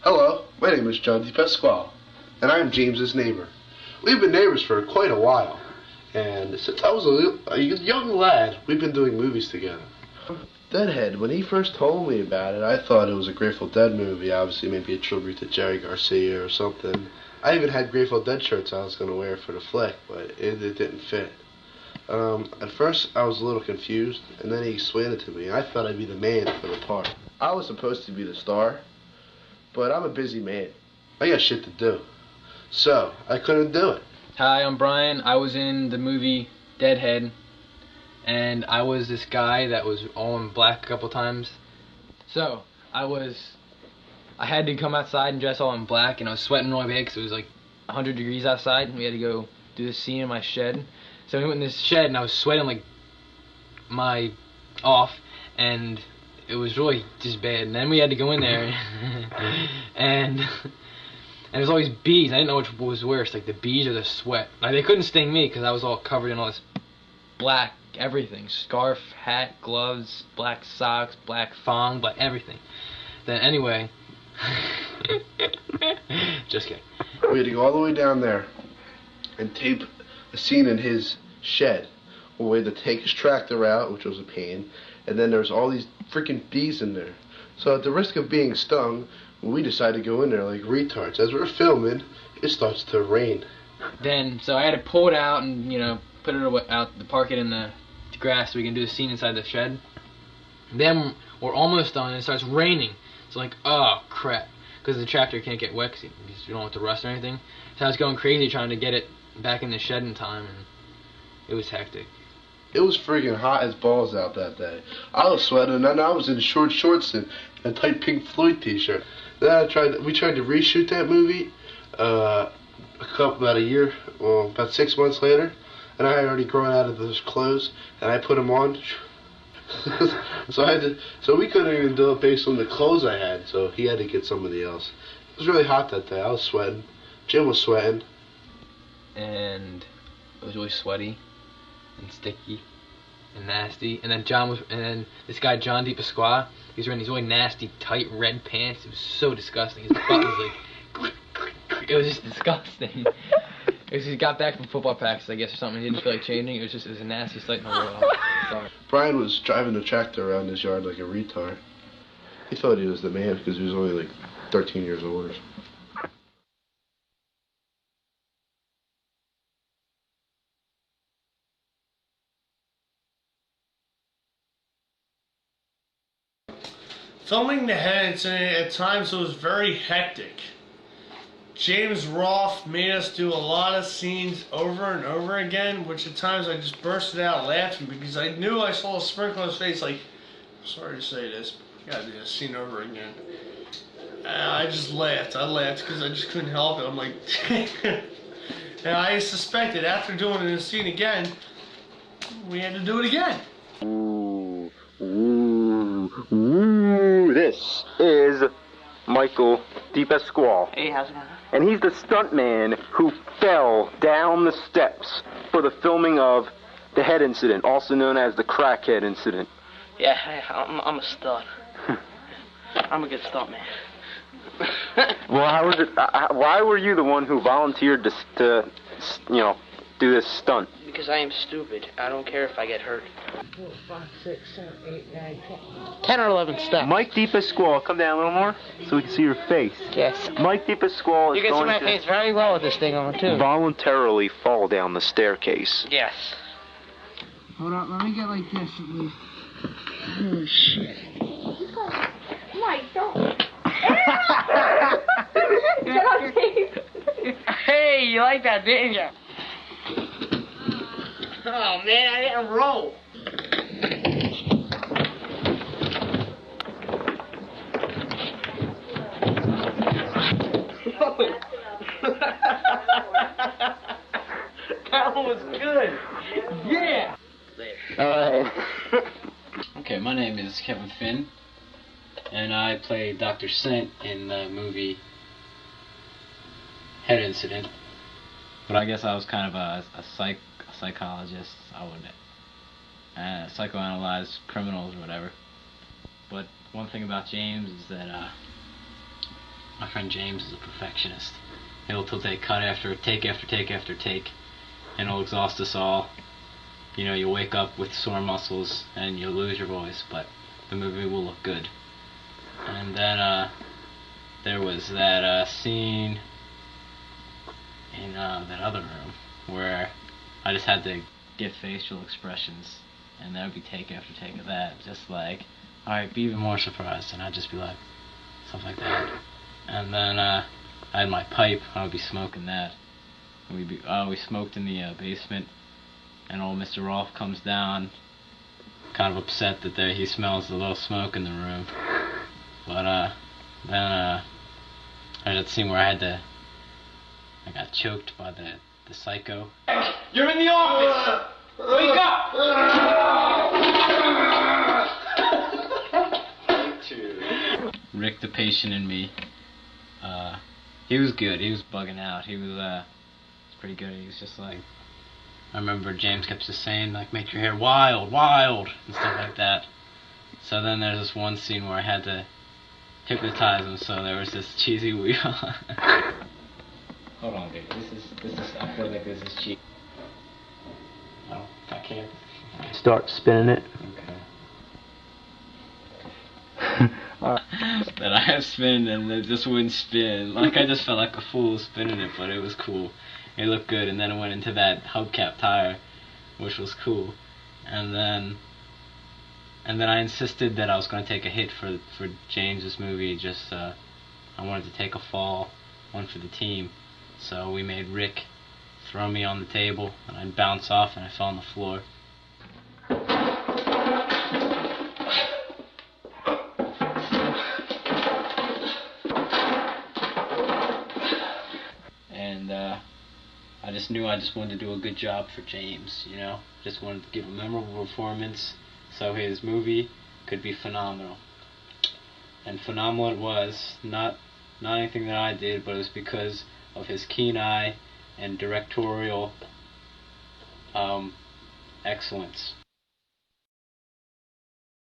Hello, my name is John DePasquale, and I am James's neighbor. We've been neighbors for quite a while, and since I was a young lad, we've been doing movies together. Deadhead, when he first told me about it, I thought it was a Grateful Dead movie, obviously maybe a tribute to Jerry Garcia or something. I even had Grateful Dead shirts I was going to wear for the flick, but it didn't fit. At first, I was a little confused, and then he explained it to me. I thought I'd be the man for the part. I was supposed to be the star, but I'm a busy man. I got shit to do. So, I couldn't do it. Hi, I'm Brian. I was in the movie Deadhead, and I was this guy that was all in black a couple times. So, I had to come outside and dress all in black, and I was sweating really bad because it was like 100 degrees outside, and we had to go do this scene in my shed. So we went in this shed, and I was sweating like my off, and it was really just bad. And then we had to go in there, and there's all these bees. I didn't know which was worse, like the bees or the sweat. Like they couldn't sting me because I was all covered in all this black everything: scarf, hat, gloves, black socks, black thong, black everything. Then anyway, just kidding. We had to go all the way down there and tape a scene in his shed. We had to take his tractor out, which was a pain, and then there's all these freaking bees in there. So at the risk of being stung, we decided to go in there like retards. As we're filming, it starts to rain. So I had to pull it out and, put it out, park it in the grass so we can do the scene inside the shed. Then we're almost done and it starts raining. So like, oh crap, because the tractor can't get wet because you don't want it to rust or anything. So I was going crazy trying to get it back in the shed in time, and it was hectic. It was freaking hot as balls out that day. I was sweating, and I was in short shorts and a tight Pink Floyd t-shirt. Then we tried to reshoot that movie about 6 months later, and I had already grown out of those clothes, and I put them on. So we couldn't even do it based on the clothes I had, so he had to get somebody else. It was really hot that day. I was sweating. Jim was sweating. And it was really sweaty and sticky and nasty. And then this guy John DePasquale, he was wearing these really nasty, tight red pants. It was so disgusting. His butt was like, it was just disgusting. He got back from football practice, I guess, or something. He didn't feel like changing. It was a nasty sight in the world. Sorry. Brian was driving the tractor around his yard like a retard. He thought he was the man because he was only like 13 years old. Filming the head incident at times was very hectic. James Rolfe made us do a lot of scenes over and over again, which at times I just bursted out laughing because I knew I saw a sprinkle on his face like, sorry to say this, but we gotta do this scene over again. And I just laughed. I laughed because I just couldn't help it. I'm like, and I suspected after doing this scene again, we had to do it again. This is Michael DePasquale. Hey, how's it going? And he's the stuntman who fell down the steps for the filming of the head incident, also known as the crackhead incident. Yeah, I'm a stud. I'm a good stuntman. Well, how was it? Why were you the one who volunteered to do this stunt? Because I am stupid. I don't care if I get hurt. 4, 5, 6, 7, 8, 9, 10 or 11 steps. Mike DePasquale, come down a little more so we can see your face. Yes. Mike DePasquale is You can see my face very well with this thing on, too. Voluntarily fall down the staircase. Yes. Hold on, let me get like this at least. Oh, shit. Mike, don't. Get on tape. Hey, you like that, didn't you? Oh, man, I didn't roll. That was good. Yeah. Alright. Okay, my name is Kevin Finn, and I play Dr. Sent in the movie Head Incident. But I guess I was kind of a psychologist. I would psychoanalyze criminals or whatever. But one thing about James is that My friend James is a perfectionist. He'll take cut after take after take after take, and it'll exhaust us all. You know, you'll wake up with sore muscles and you'll lose your voice, but the movie will look good. And then there was that scene in that other room where I just had to get facial expressions, and that would be take after take of that, just like, alright, be even more surprised, and I'd just be like, stuff like that. And then I had my pipe, I would be smoking that. We smoked in the basement, and old Mr. Rolfe comes down, kind of upset that he smells a little smoke in the room. But then I had that scene where I got choked by the psycho. You're in the office! Wake up! Rick, the patient in me, he was good. He was bugging out. He was pretty good. He was just like, I remember James kept just saying, like, make your hair wild, wild, and stuff like that. So then there's this one scene where I had to hypnotize him, so there was this cheesy wheel. Hold on, dude. This is, I feel like this is cheap. No, I can't. Start spinning it. Okay. That I have spin and it just wouldn't spin. Like, I just felt like a fool spinning it, but it was cool. It looked good, and then it went into that hubcap tire, which was cool. And then I insisted that I was going to take a hit for James's movie. Just I wanted to take a fall, one for the team. So we made Rick throw me on the table, and I'd bounce off, and I fell on the floor. And I just knew I just wanted to do a good job for James, you know? Just wanted to give a memorable performance so his movie could be phenomenal. And phenomenal it was, not anything that I did, but it was because of his keen eye and directorial excellence.